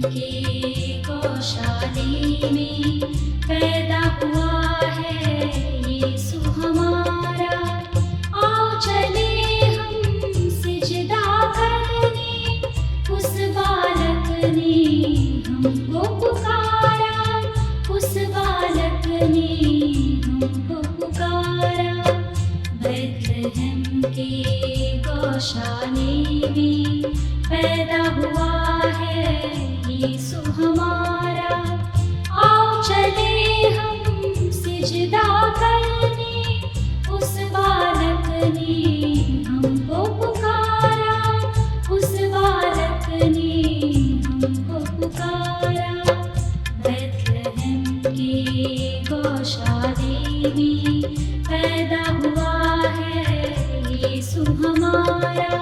के गौशाले में पैदा हुआ है यीशु हमारा। आओ चले हम सिजदा करने, उस बालक ने हमको पुकारा, उस बालक ने हमको पुकारा। बैतलहम के गौशाले में पैदा हुआ है यीशु हमारा। आओ चले हम सिजदा करने, उस बालक ने हमको पुकारा, उस बालक ने हमको पुकारा। बैतलहम के गौशाले में पैदा हुआ है यीशु हमारा।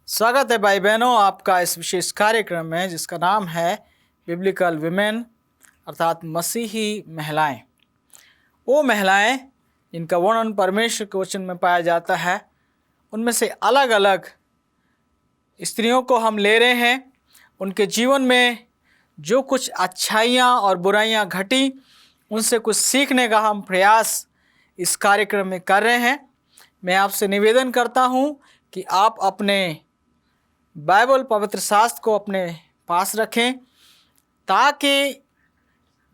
स्वागत है भाई बहनों आपका इस विशेष कार्यक्रम में जिसका नाम है बिब्लिकल विमेन अर्थात मसीही महिलाएं। वो महिलाएं जिनका वर्णन परमेश्वर के वचन में पाया जाता है, उनमें से अलग अलग स्त्रियों को हम ले रहे हैं। उनके जीवन में जो कुछ अच्छाइयाँ और बुराइयाँ घटी, उनसे कुछ सीखने का हम प्रयास इस कार्यक्रम में कर रहे हैं। मैं आपसे निवेदन करता हूँ कि आप अपने बाइबल पवित्र शास्त्र को अपने पास रखें, ताकि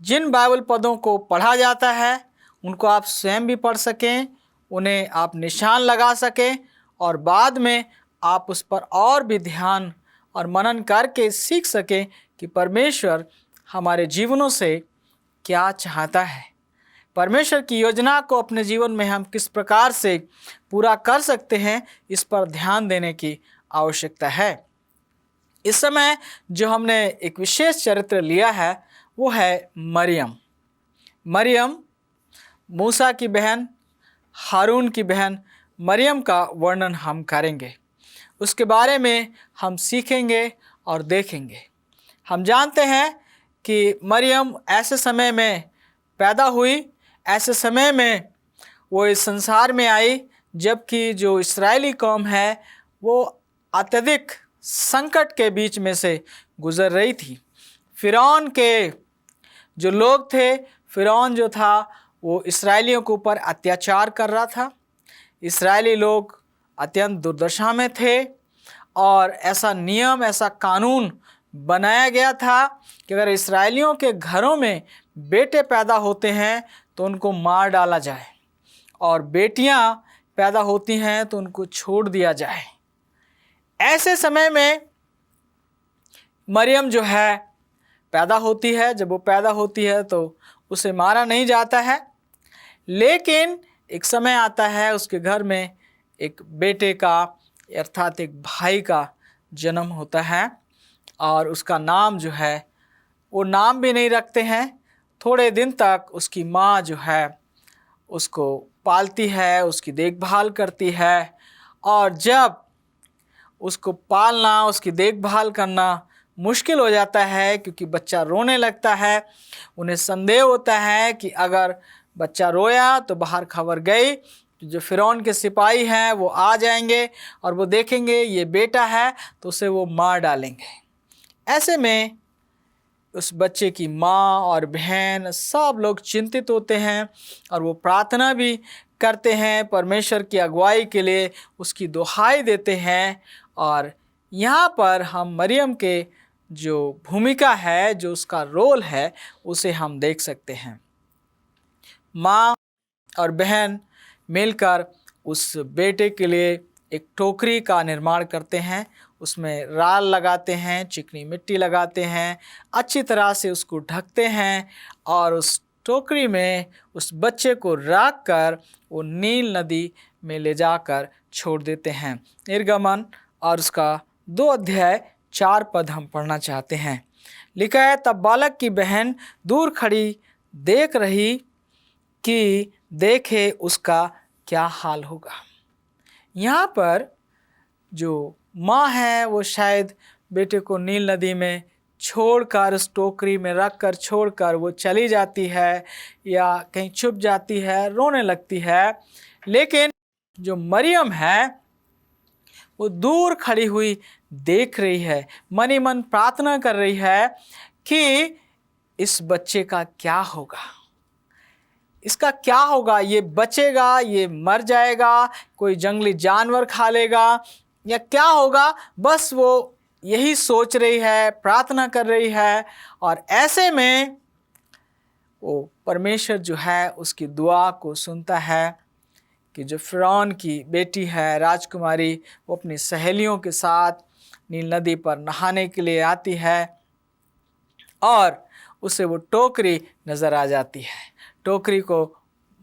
जिन बाइबल पदों को पढ़ा जाता है उनको आप स्वयं भी पढ़ सकें, उन्हें आप निशान लगा सकें और बाद में आप उस पर और भी ध्यान और मनन करके सीख सकें कि परमेश्वर हमारे जीवनों से क्या चाहता है। परमेश्वर की योजना को अपने जीवन में हम किस प्रकार से पूरा कर सकते हैं, इस पर ध्यान देने की आवश्यकता है। इस समय जो हमने एक विशेष चरित्र लिया है वो है मरियम। मरियम मूसा की बहन, हारून की बहन मरियम का वर्णन हम करेंगे। उसके बारे में हम सीखेंगे और देखेंगे। हम जानते हैं कि मरियम ऐसे समय में पैदा हुई, ऐसे समय में वो इस संसार में आई जबकि जो इस्राएली कौम है वो अत्यधिक संकट के बीच में से गुजर रही थी। फ़िरौन के जो लोग थे, फ़िरौन जो था वो इस्राएलियों के ऊपर अत्याचार कर रहा था। इस्राएली लोग अत्यंत दुर्दशा में थे और ऐसा नियम, ऐसा कानून बनाया गया था कि अगर इस्राएलियों के घरों में बेटे पैदा होते हैं तो उनको मार डाला जाए और बेटियां पैदा होती हैं तो उनको छोड़ दिया जाए। ऐसे समय में मरियम जो है पैदा होती है। जब वो पैदा होती है तो उसे मारा नहीं जाता है, लेकिन एक समय आता है उसके घर में एक बेटे का अर्थात एक भाई का जन्म होता है और उसका नाम जो है वो नाम भी नहीं रखते हैं। थोड़े दिन तक उसकी माँ जो है उसको पालती है, उसकी देखभाल करती है और जब उसको पालना, उसकी देखभाल करना मुश्किल हो जाता है क्योंकि बच्चा रोने लगता है, उन्हें संदेह होता है कि अगर बच्चा रोया तो बाहर खबर गई, जो फ़िरौन के सिपाही हैं वो आ जाएंगे और वो देखेंगे ये बेटा है तो उसे वो मार डालेंगे। ऐसे में उस बच्चे की माँ और बहन सब लोग चिंतित होते हैं और वो प्रार्थना भी करते हैं, परमेश्वर की अगुवाई के लिए उसकी दुहाई देते हैं। और यहाँ पर हम मरियम के जो भूमिका है, जो उसका रोल है, उसे हम देख सकते हैं। माँ और बहन मिलकर उस बेटे के लिए एक टोकरी का निर्माण करते हैं, उसमें राल लगाते हैं, चिकनी मिट्टी लगाते हैं, अच्छी तरह से उसको ढकते हैं और उस टोकरी में उस बच्चे को रख कर वो नील नदी में ले जाकर छोड़ देते हैं। निर्गमन और उसका 2 अध्याय 4 पद हम पढ़ना चाहते हैं। लिखा है, तब बालक की बहन दूर खड़ी देख रही कि देखे उसका क्या हाल होगा। यहाँ पर जो माँ है वो शायद बेटे को नील नदी में छोड़कर, उस टोकरी में रख कर छोड़कर वो चली जाती है या कहीं छुप जाती है, रोने लगती है। लेकिन जो मरियम है वो दूर खड़ी हुई देख रही है, मन ही मन प्रार्थना कर रही है कि इस बच्चे का क्या होगा, इसका क्या होगा, ये बचेगा, ये मर जाएगा, कोई जंगली जानवर खा लेगा या क्या होगा। बस वो यही सोच रही है, प्रार्थना कर रही है। और ऐसे में वो परमेश्वर जो है उसकी दुआ को सुनता है कि जो फ़िरौन की बेटी है राजकुमारी, वो अपनी सहेलियों के साथ नील नदी पर नहाने के लिए आती है और उसे वो टोकरी नज़र आ जाती है। टोकरी को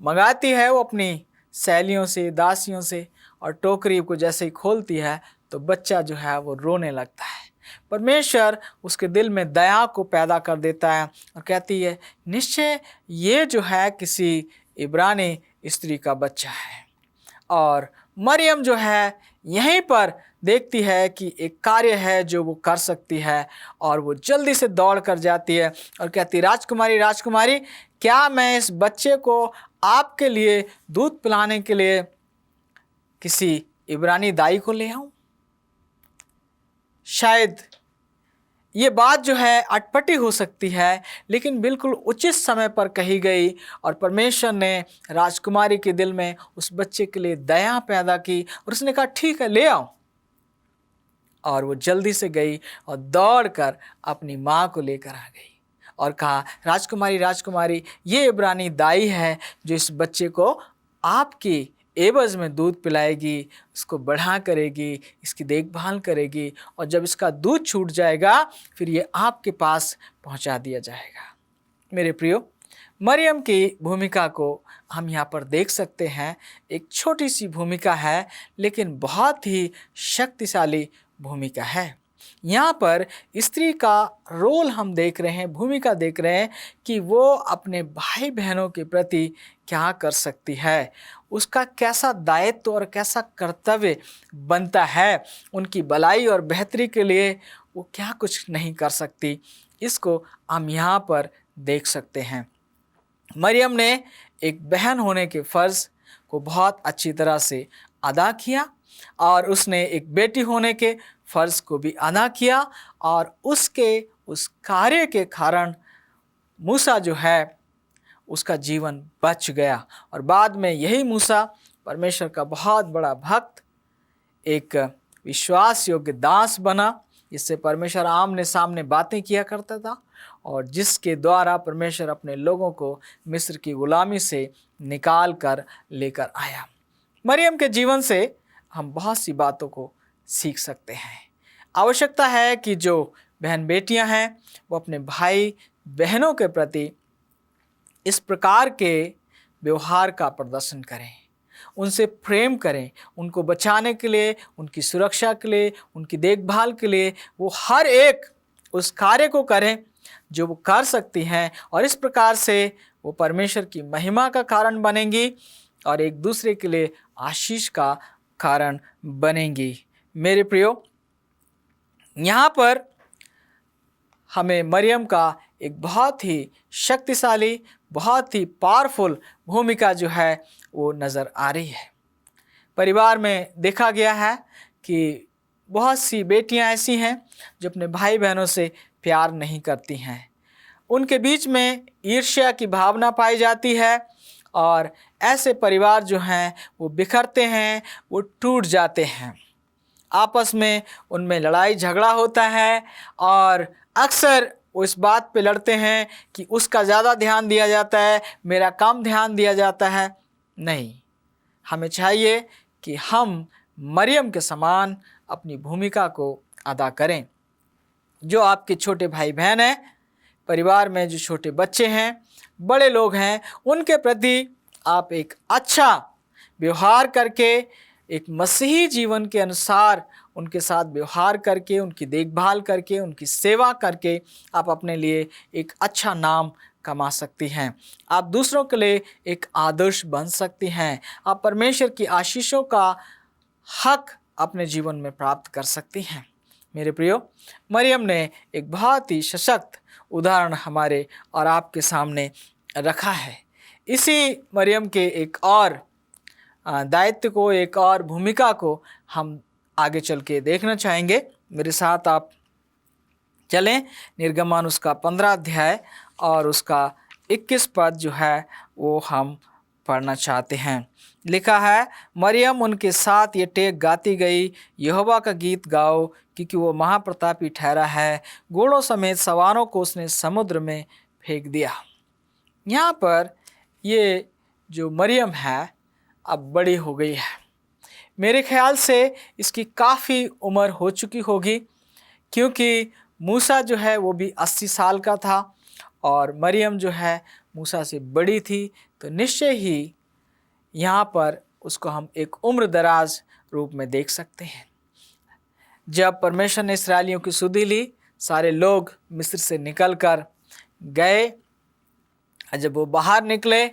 मंगाती है वो अपनी सहेलियों से, दासियों से, और टोकरी को जैसे ही खोलती है तो बच्चा जो है वो रोने लगता है। परमेश्वर उसके दिल में दया को पैदा कर देता है और कहती है, निश्चय ये जो है किसी इब्रानी स्त्री का बच्चा है। और मरियम जो है यहीं पर देखती है कि एक कार्य है जो वो कर सकती है और वो जल्दी से दौड़ कर जाती है और कहती, राजकुमारी राजकुमारी, क्या मैं इस बच्चे को आपके लिए दूध पिलाने के लिए किसी इब्रानी दाई को ले आऊं? शायद ये बात जो है अटपटी हो सकती है, लेकिन बिल्कुल उचित समय पर कही गई और परमेश्वर ने राजकुमारी के दिल में उस बच्चे के लिए दया पैदा की और उसने कहा, ठीक है, ले आओ। और वो जल्दी से गई और दौड़कर अपनी माँ को लेकर आ गई और कहा, राजकुमारी राजकुमारी, ये इब्रानी दाई है जो इस बच्चे को आपकी एवज में दूध पिलाएगी, उसको बढ़ा करेगी, इसकी देखभाल करेगी और जब इसका दूध छूट जाएगा फिर ये आपके पास पहुंचा दिया जाएगा। मेरे प्रियो, मरियम की भूमिका को हम यहाँ पर देख सकते हैं। एक छोटी सी भूमिका है लेकिन बहुत ही शक्तिशाली भूमिका है। यहाँ पर स्त्री का रोल हम देख रहे हैं, भूमिका देख रहे हैं कि वो अपने भाई बहनों के प्रति क्या कर सकती है, उसका कैसा दायित्व और कैसा कर्तव्य बनता है, उनकी भलाई और बेहतरी के लिए वो क्या कुछ नहीं कर सकती, इसको हम यहाँ पर देख सकते हैं। मरियम ने एक बहन होने के फ़र्ज़ को बहुत अच्छी तरह से अदा किया और उसने एक बेटी होने के फ़र्ज़ को भी अदा किया और उसके उस कार्य के कारण मूसा जो है उसका जीवन बच गया और बाद में यही मूसा परमेश्वर का बहुत बड़ा भक्त, एक विश्वास योग्य दास बना, जिससे परमेश्वर आमने सामने बातें किया करता था और जिसके द्वारा परमेश्वर अपने लोगों को मिस्र की गुलामी से निकाल कर लेकर आया। मरियम के जीवन से हम बहुत सी बातों को सीख सकते हैं। आवश्यकता है कि जो बहन बेटियां हैं वो अपने भाई बहनों के प्रति इस प्रकार के व्यवहार का प्रदर्शन करें, उनसे प्रेम करें, उनको बचाने के लिए, उनकी सुरक्षा के लिए, उनकी देखभाल के लिए वो हर एक उस कार्य को करें जो वो कर सकती हैं, और इस प्रकार से वो परमेश्वर की महिमा का कारण बनेंगी और एक दूसरे के लिए आशीष का कारण बनेंगी। मेरे प्रियो, यहाँ पर हमें मरियम का एक बहुत ही शक्तिशाली, बहुत ही पावरफुल भूमिका जो है वो नज़र आ रही है। परिवार में देखा गया है कि बहुत सी बेटियां ऐसी हैं जो अपने भाई बहनों से प्यार नहीं करती हैं। उनके बीच में ईर्ष्या की भावना पाई जाती है और ऐसे परिवार जो हैं वो बिखरते हैं, वो टूट जाते हैं। आपस में उनमें लड़ाई झगड़ा होता है और अक्सर वो इस बात पे लड़ते हैं कि उसका ज़्यादा ध्यान दिया जाता है, मेरा कम ध्यान दिया जाता है। नहीं, हमें चाहिए कि हम मरियम के समान अपनी भूमिका को अदा करें। जो आपके छोटे भाई बहन हैं, परिवार में जो छोटे बच्चे हैं, बड़े लोग हैं, उनके प्रति आप एक अच्छा व्यवहार करके, एक मसीही जीवन के अनुसार उनके साथ व्यवहार करके, उनकी देखभाल करके, उनकी सेवा करके आप अपने लिए एक अच्छा नाम कमा सकती हैं। आप दूसरों के लिए एक आदर्श बन सकती हैं। आप परमेश्वर की आशीषों का हक अपने जीवन में प्राप्त कर सकती हैं। मेरे प्रियो, मरियम ने एक बहुत ही सशक्त उदाहरण हमारे और आपके सामने रखा है। इसी मरियम के एक और दायित्व को, एक और भूमिका को हम आगे चल के देखना चाहेंगे। मेरे साथ आप चलें निर्गमन उसका 15 अध्याय और उसका 21 पद जो है वो हम पढ़ना चाहते हैं। लिखा है, मरियम उनके साथ ये टेक गाती गई, यहोवा का गीत गाओ क्योंकि वो महाप्रतापी ठहरा है, घोड़ों समेत सवारों को उसने समुद्र में फेंक दिया। यहाँ पर ये जो मरियम है अब बड़ी हो गई है। मेरे ख्याल से इसकी काफ़ी उम्र हो चुकी होगी, क्योंकि मूसा जो है वो भी 80 साल का था और मरियम जो है मूसा से बड़ी थी, तो निश्चय ही यहाँ पर उसको हम एक उम्र दराज रूप में देख सकते हैं। जब परमेश्वर ने इस्राएलियों की सुधि ली, सारे लोग मिस्र से निकल कर गए। जब वो बाहर निकले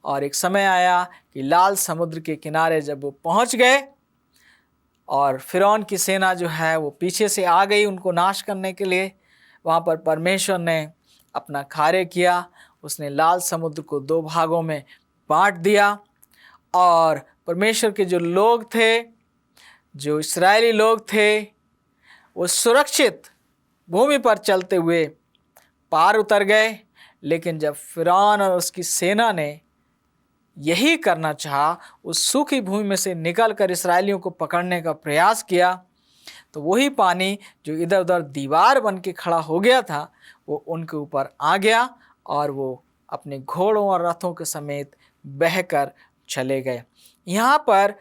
और एक समय आया कि लाल समुद्र के किनारे जब वो पहुंच गए और फिरौन की सेना जो है वो पीछे से आ गई उनको नाश करने के लिए, वहाँ पर परमेश्वर ने अपना कार्य किया। उसने लाल समुद्र को 2 भागों में बांट दिया और परमेश्वर के जो लोग थे, जो इस्राएली लोग थे, वो सुरक्षित भूमि पर चलते हुए पार उतर गए। लेकिन जब फिरौन और उसकी सेना ने यही करना चाहा, उस सूखी भूमि में से निकलकर इस्राएलियों को पकड़ने का प्रयास किया, तो वही पानी जो इधर उधर दीवार बन के खड़ा हो गया था वो उनके ऊपर आ गया और वो अपने घोड़ों और रथों के समेत बहकर चले गए। यहाँ पर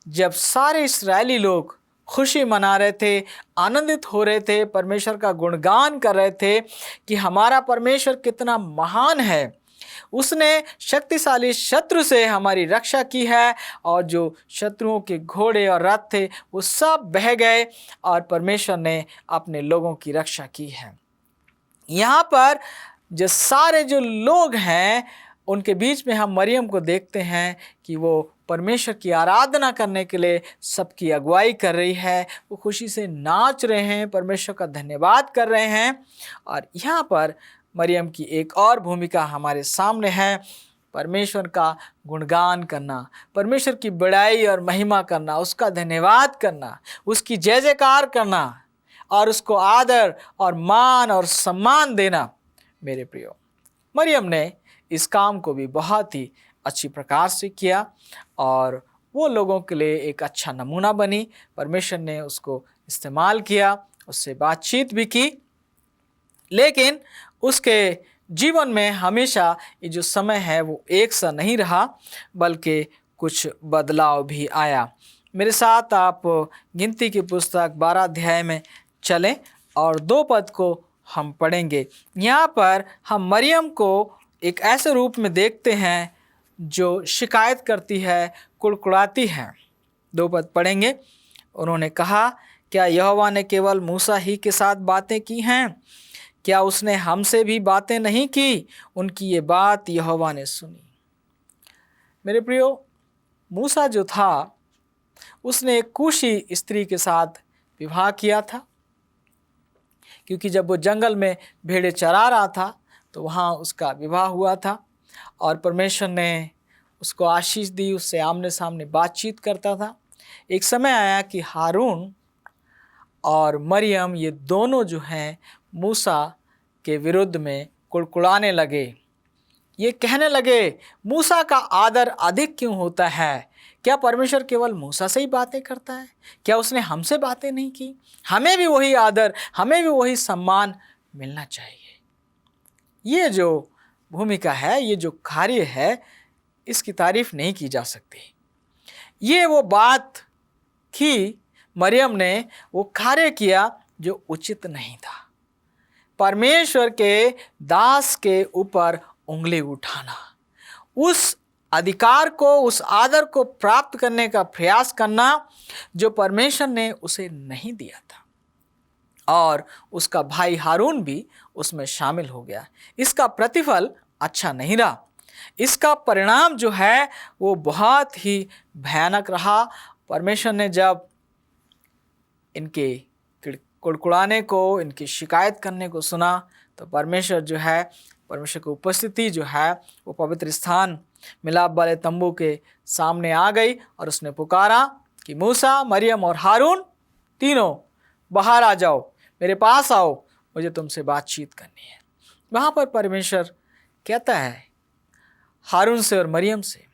जब सारे इस्राएली लोग खुशी मना रहे थे, आनंदित हो रहे थे, परमेश्वर का गुणगान कर रहे थे कि हमारा परमेश्वर कितना महान है, उसने शक्तिशाली शत्रु से हमारी रक्षा की है और जो शत्रुओं के घोड़े और रथ थे वो सब बह गए और परमेश्वर ने अपने लोगों की रक्षा की है। यहाँ पर जो सारे जो लोग हैं उनके बीच में हम मरियम को देखते हैं कि वो परमेश्वर की आराधना करने के लिए सबकी अगुवाई कर रही है। वो खुशी से नाच रहे हैं, परमेश्वर का धन्यवाद कर रहे हैं। और यहाँ पर मरियम की एक और भूमिका हमारे सामने है, परमेश्वर का गुणगान करना, परमेश्वर की बड़ाई और महिमा करना, उसका धन्यवाद करना, उसकी जय जयकार करना और उसको आदर और मान और सम्मान देना। मेरे प्रियो, मरियम ने इस काम को भी बहुत ही अच्छी प्रकार से किया और वो लोगों के लिए एक अच्छा नमूना बनी। परमेश्वर ने उसको इस्तेमाल किया, उससे बातचीत भी की, लेकिन उसके जीवन में हमेशा ये जो समय है वो एक सा नहीं रहा, बल्कि कुछ बदलाव भी आया। मेरे साथ आप गिनती की पुस्तक 12 अध्याय में चलें और 2 पद को हम पढ़ेंगे। यहाँ पर हम मरियम को एक ऐसे रूप में देखते हैं जो शिकायत करती है, कुड़कुड़ाती है। 2 पद पढ़ेंगे। उन्होंने कहा, क्या यहोवा ने केवल मूसा ही के साथ बातें की हैं? क्या उसने हमसे भी बातें नहीं की? उनकी ये बात यहोवा ने सुनी। मेरे प्रियो, मूसा जो था उसने एक कूशी स्त्री के साथ विवाह किया था, क्योंकि जब वो जंगल में भेड़ें चरा रहा था तो वहाँ उसका विवाह हुआ था और परमेश्वर ने उसको आशीष दी, उससे आमने सामने बातचीत करता था। एक समय आया कि हारून और मरियम ये दोनों जो हैं मूसा के विरुद्ध में कुड़कुड़ाने लगे। ये कहने लगे, मूसा का आदर अधिक क्यों होता है? क्या परमेश्वर केवल मूसा से ही बातें करता है? क्या उसने हमसे बातें नहीं की? हमें भी वही आदर, हमें भी वही सम्मान मिलना चाहिए। ये जो भूमिका है, ये जो कार्य है, इसकी तारीफ नहीं की जा सकती। ये वो बात की, मरियम ने वो कार्य किया जो उचित नहीं था। परमेश्वर के दास के ऊपर उंगली उठाना, उस अधिकार को, उस आदर को प्राप्त करने का प्रयास करना जो परमेश्वर ने उसे नहीं दिया था। और उसका भाई हारून भी उसमें शामिल हो गया। इसका प्रतिफल अच्छा नहीं रहा। इसका परिणाम जो है वो बहुत ही भयानक रहा। परमेश्वर ने जब इनके कुड़कुड़ाने को, इनकी शिकायत करने को सुना तो परमेश्वर जो है, परमेश्वर की उपस्थिति जो है वो पवित्र स्थान मिलाप वाले तंबू के सामने आ गई और उसने पुकारा कि मूसा, मरियम और हारून तीनों बाहर आ जाओ, मेरे पास आओ, मुझे तुमसे बातचीत करनी है। वहाँ पर परमेश्वर कहता है हारून से और मरियम से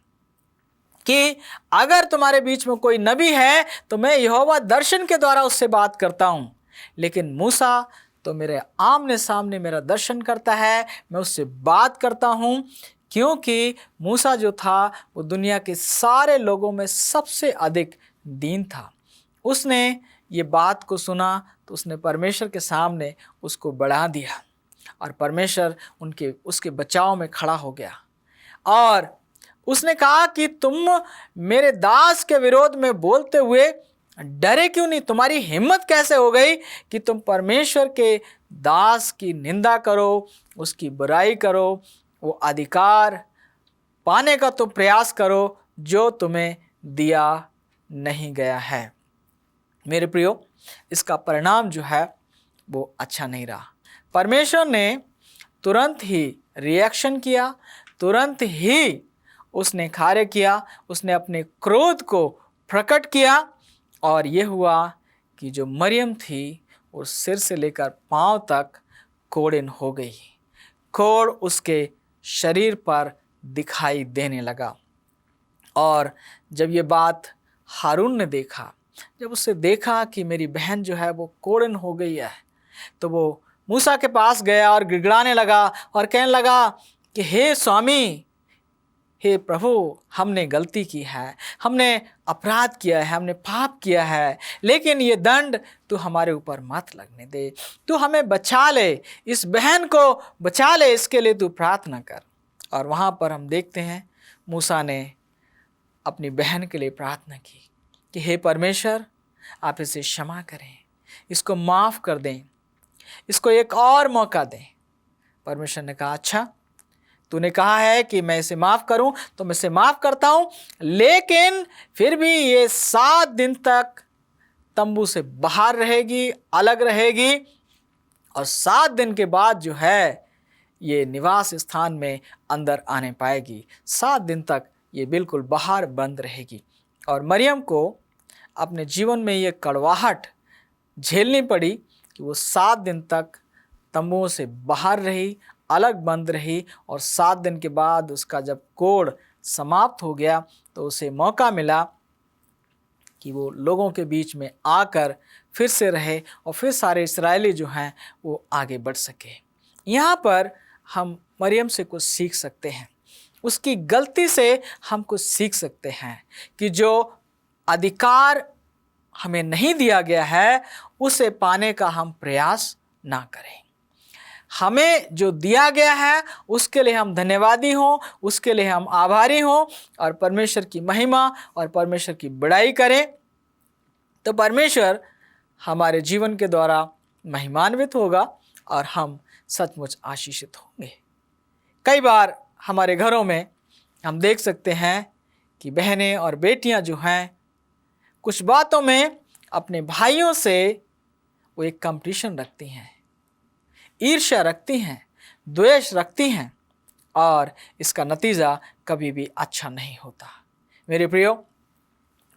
कि अगर तुम्हारे बीच में कोई नबी है तो मैं यहोवा दर्शन के द्वारा उससे बात करता हूँ, लेकिन मूसा तो मेरे आमने सामने मेरा दर्शन करता है, मैं उससे बात करता हूँ, क्योंकि मूसा जो था वो दुनिया के सारे लोगों में सबसे अधिक दीन था। उसने ये बात को सुना तो उसने परमेश्वर के सामने उसको बढ़ा दिया और परमेश्वर उसके बचाव में खड़ा हो गया और उसने कहा कि तुम मेरे दास के विरोध में बोलते हुए डरे क्यों नहीं? तुम्हारी हिम्मत कैसे हो गई कि तुम परमेश्वर के दास की निंदा करो, उसकी बुराई करो, वो अधिकार पाने का तुम प्रयास करो जो तुम्हें दिया नहीं गया है। मेरे प्रियो, इसका परिणाम जो है वो अच्छा नहीं रहा। परमेश्वर ने तुरंत ही रिएक्शन किया, तुरंत ही उसने कार्य किया, उसने अपने क्रोध को प्रकट किया और ये हुआ कि जो मरियम थी वो सिर से लेकर पांव तक कोढ़िन हो गई। कोढ़ उसके शरीर पर दिखाई देने लगा। और जब ये बात हारून ने देखा, जब उससे देखा कि मेरी बहन जो है वो कोढ़िन हो गई है, तो वो मूसा के पास गया और गिड़गिड़ाने लगा और कहने लगा कि हे स्वामी, हे प्रभु, हमने गलती की है, हमने अपराध किया है, हमने पाप किया है, लेकिन ये दंड तू हमारे ऊपर मत लगने दे, तू हमें बचा ले, इस बहन को बचा ले, इसके लिए तू प्रार्थना कर। और वहाँ पर हम देखते हैं मूसा ने अपनी बहन के लिए प्रार्थना की कि हे परमेश्वर, आप इसे क्षमा करें, इसको माफ़ कर दें, इसको एक और मौका दें। परमेश्वर ने कहा, अच्छा तूने कहा है कि मैं इसे माफ़ करूं तो मैं इसे माफ़ करता हूं, लेकिन फिर भी ये 7 दिन तक तंबू से बाहर रहेगी, अलग रहेगी, और 7 दिन के बाद जो है ये निवास स्थान में अंदर आने पाएगी। 7 दिन तक ये बिल्कुल बाहर बंद रहेगी। और मरियम को अपने जीवन में ये कड़वाहट झेलनी पड़ी कि वो 7 दिन तक तंबुओं से बाहर रही, अलग बंद रही, और 7 दिन के बाद उसका जब कोढ़ समाप्त हो गया तो उसे मौका मिला कि वो लोगों के बीच में आकर फिर से रहे और फिर सारे इस्राएली जो हैं वो आगे बढ़ सके। यहाँ पर हम मरियम से कुछ सीख सकते हैं, उसकी गलती से हम कुछ सीख सकते हैं कि जो अधिकार हमें नहीं दिया गया है उसे पाने का हम प्रयास ना करें। हमें जो दिया गया है उसके लिए हम धन्यवादी हों, उसके लिए हम आभारी हों और परमेश्वर की महिमा और परमेश्वर की बड़ाई करें, तो परमेश्वर हमारे जीवन के द्वारा महिमान्वित होगा और हम सचमुच आशीषित होंगे। कई बार हमारे घरों में हम देख सकते हैं कि बहनें और बेटियां जो हैं कुछ बातों में अपने भाइयों से वो एक कंपटीशन रखती हैं, ईर्ष्या रखती हैं, द्वेष रखती हैं और इसका नतीजा कभी भी अच्छा नहीं होता। मेरे प्रियो,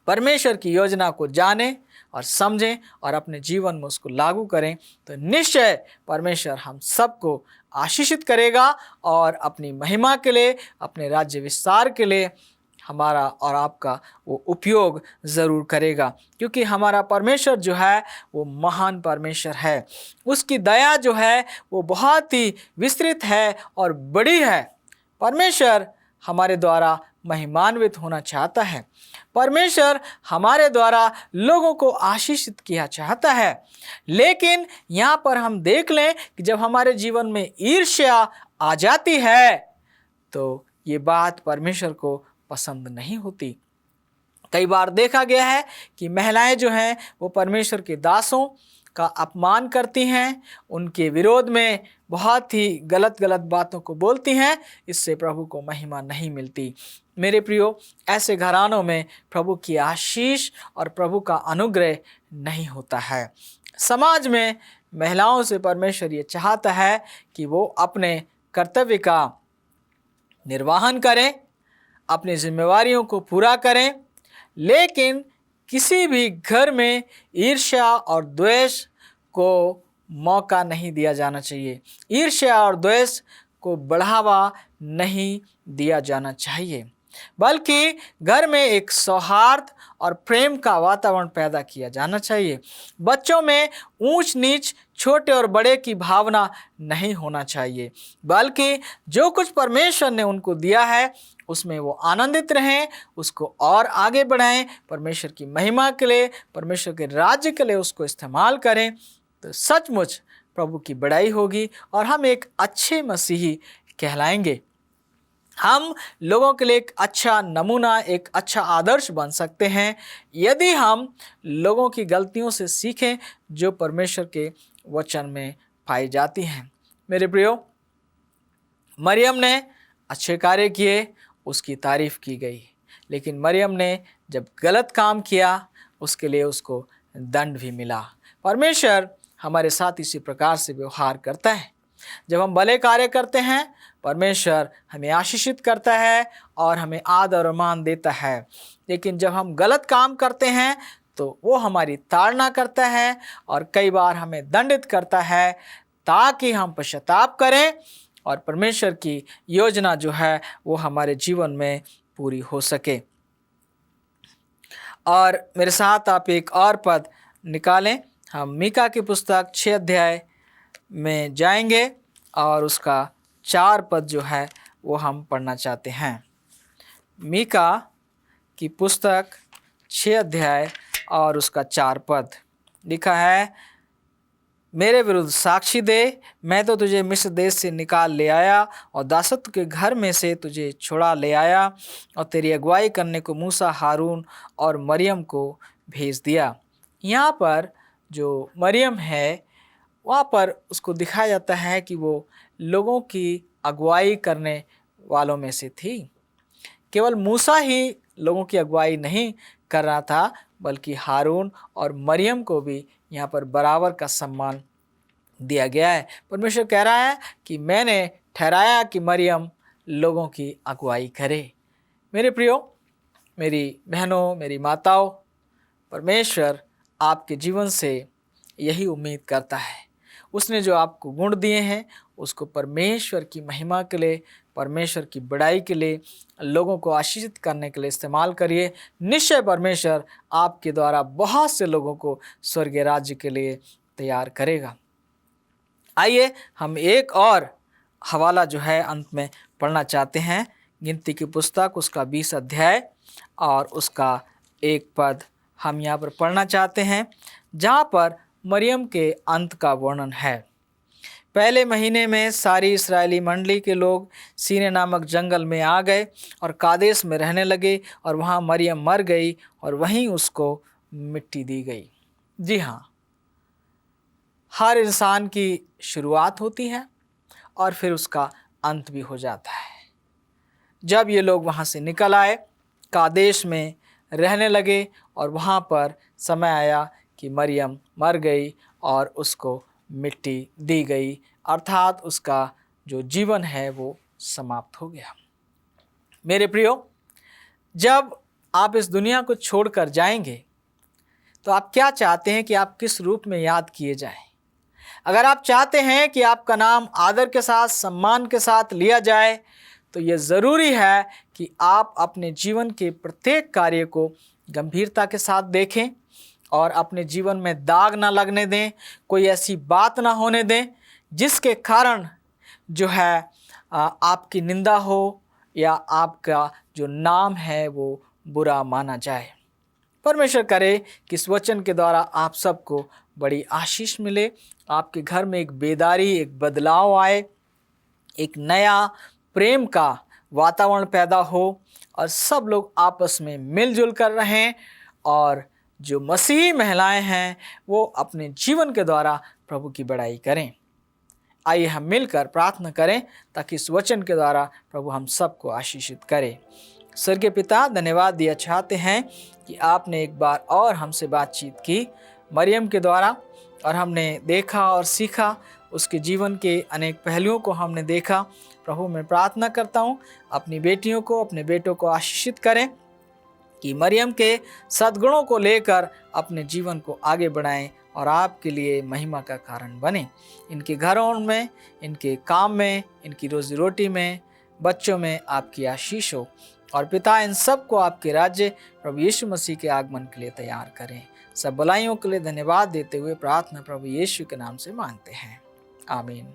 परमेश्वर की योजना को जानें और समझें और अपने जीवन में उसको लागू करें तो निश्चय परमेश्वर हम सबको आशीषित करेगा और अपनी महिमा के लिए, अपने राज्य विस्तार के लिए हमारा और आपका वो उपयोग ज़रूर करेगा, क्योंकि हमारा परमेश्वर जो है वो महान परमेश्वर है। उसकी दया जो है वो बहुत ही विस्तृत है और बड़ी है। परमेश्वर हमारे द्वारा महिमान्वित होना चाहता है। परमेश्वर हमारे द्वारा लोगों को आशीषित किया चाहता है। लेकिन यहाँ पर हम देख लें कि जब हमारे जीवन में ईर्ष्या आ जाती है तो ये बात परमेश्वर को पसंद नहीं होती। कई बार देखा गया है कि महिलाएं जो हैं वो परमेश्वर के दासों का अपमान करती हैं, उनके विरोध में बहुत ही गलत बातों को बोलती हैं, इससे प्रभु को महिमा नहीं मिलती। मेरे प्रियो, ऐसे घरानों में प्रभु की आशीष और प्रभु का अनुग्रह नहीं होता है। समाज में महिलाओं से परमेश्वर ये चाहता है कि वो अपने कर्तव्य का निर्वहन करें, अपनी जिम्मेवारियों को पूरा करें, लेकिन किसी भी घर में ईर्ष्या और द्वेष को मौका नहीं दिया जाना चाहिए। ईर्ष्या और द्वेष को बढ़ावा नहीं दिया जाना चाहिए, बल्कि घर में एक सौहार्द और प्रेम का वातावरण पैदा किया जाना चाहिए। बच्चों में ऊंच नीच, छोटे और बड़े की भावना नहीं होना चाहिए, बल्कि जो कुछ परमेश्वर ने उनको दिया है उसमें वो आनंदित रहें, उसको और आगे बढ़ाएं, परमेश्वर की महिमा के लिए, परमेश्वर के राज्य के लिए उसको इस्तेमाल करें, तो सचमुच प्रभु की बड़ाई होगी और हम एक अच्छे मसीही कहलाएंगे। हम लोगों के लिए एक अच्छा नमूना, एक अच्छा आदर्श बन सकते हैं यदि हम लोगों की गलतियों से सीखें जो परमेश्वर के वचन में पाई जाती हैं। मेरे प्रियो, मरियम ने अच्छे कार्य किए, उसकी तारीफ की गई, लेकिन मरियम ने जब गलत काम किया उसके लिए उसको दंड भी मिला। परमेश्वर हमारे साथ इसी प्रकार से व्यवहार करता है। जब हम भले कार्य करते हैं परमेश्वर हमें आशीषित करता है और हमें आदर और मान देता है, लेकिन जब हम गलत काम करते हैं तो वो हमारी ताड़ना करता है और कई बार हमें दंडित करता है ताकि हम पश्चाताप करें और परमेश्वर की योजना जो है वो हमारे जीवन में पूरी हो सके। और मेरे साथ आप एक और पद निकालें। हम मीका की पुस्तक 6 अध्याय में जाएंगे और उसका 4 पद जो है वो हम पढ़ना चाहते हैं। मीका की पुस्तक 6 अध्याय और उसका 4 पद लिखा है, मेरे विरुद्ध साक्षी दे, मैं तो तुझे मिस्र देश से निकाल ले आया और दासत्व के घर में से तुझे छुड़ा ले आया और तेरी अगुवाई करने को मूसा, हारून और मरियम को भेज दिया। यहाँ पर जो मरियम है वहाँ पर उसको दिखाया जाता है कि वो लोगों की अगुवाई करने वालों में से थी। केवल मूसा ही लोगों की अगुवाई नहीं कर रहा था, बल्कि हारून और मरियम को भी यहाँ पर बराबर का सम्मान दिया गया है। परमेश्वर कह रहा है कि मैंने ठहराया कि मरियम लोगों की अगुवाई करे। मेरे प्रियो, मेरी बहनों, मेरी माताओं, परमेश्वर आपके जीवन से यही उम्मीद करता है। उसने जो आपको गुण दिए हैं उसको परमेश्वर की महिमा के लिए, परमेश्वर की बड़ाई के लिए, लोगों को आशीषित करने के लिए इस्तेमाल करिए। निश्चय परमेश्वर आपके द्वारा बहुत से लोगों को स्वर्गीय राज्य के लिए तैयार करेगा। आइए हम एक और हवाला जो है अंत में पढ़ना चाहते हैं। गिनती की पुस्तक उसका 20 अध्याय और उसका एक पद हम यहाँ पर पढ़ना चाहते हैं, जहाँ पर मरियम के अंत का वर्णन है। पहले महीने में सारी इस्राएली मंडली के लोग सीने नामक जंगल में आ गए और कादेश में रहने लगे, और वहाँ मरियम मर गई और वहीं उसको मिट्टी दी गई। जी हाँ, हर इंसान की शुरुआत होती है और फिर उसका अंत भी हो जाता है। जब ये लोग वहाँ से निकल आए, कादेश में रहने लगे, और वहाँ पर समय आया कि मरियम मर गई और उसको मिट्टी दी गई, अर्थात उसका जो जीवन है वो समाप्त हो गया। मेरे प्रियो, जब आप इस दुनिया को छोड़कर जाएंगे तो आप क्या चाहते हैं कि आप किस रूप में याद किए जाएं? अगर आप चाहते हैं कि आपका नाम आदर के साथ, सम्मान के साथ लिया जाए, तो ये ज़रूरी है कि आप अपने जीवन के प्रत्येक कार्य को गंभीरता के साथ देखें और अपने जीवन में दाग ना लगने दें, कोई ऐसी बात ना होने दें जिसके कारण जो है आपकी निंदा हो या आपका जो नाम है वो बुरा माना जाए। परमेश्वर करे कि इस वचन के द्वारा आप सबको बड़ी आशीष मिले, आपके घर में एक बेदारी, एक बदलाव आए, एक नया प्रेम का वातावरण पैदा हो, और सब लोग आपस में मिलजुल कर रहें, और जो मसीही महिलाएं हैं वो अपने जीवन के द्वारा प्रभु की बड़ाई करें। आइए हम मिलकर प्रार्थना करें ताकि इस वचन के द्वारा प्रभु हम सबको आशीषित करे। स्वर्गीय पिता, धन्यवाद दिया चाहते हैं कि आपने एक बार और हमसे बातचीत की मरियम के द्वारा, और हमने देखा और सीखा, उसके जीवन के अनेक पहलुओं को हमने देखा। प्रभु मैं प्रार्थना करता हूँ अपनी बेटियों को, अपने बेटों को आशीषित करें कि मरियम के सद्गुणों को लेकर अपने जीवन को आगे बढ़ाएं और आपके लिए महिमा का कारण बने। इनके घरों में, इनके काम में, इनकी रोजी रोटी में, बच्चों में आपकी आशीष हो, और पिता इन सब को आपके राज्य प्रभु यीशु मसीह के आगमन के लिए तैयार करें। सब भलाइयों के लिए धन्यवाद देते हुए प्रार्थना प्रभु यीशु के नाम से मांगते हैं, आमीन।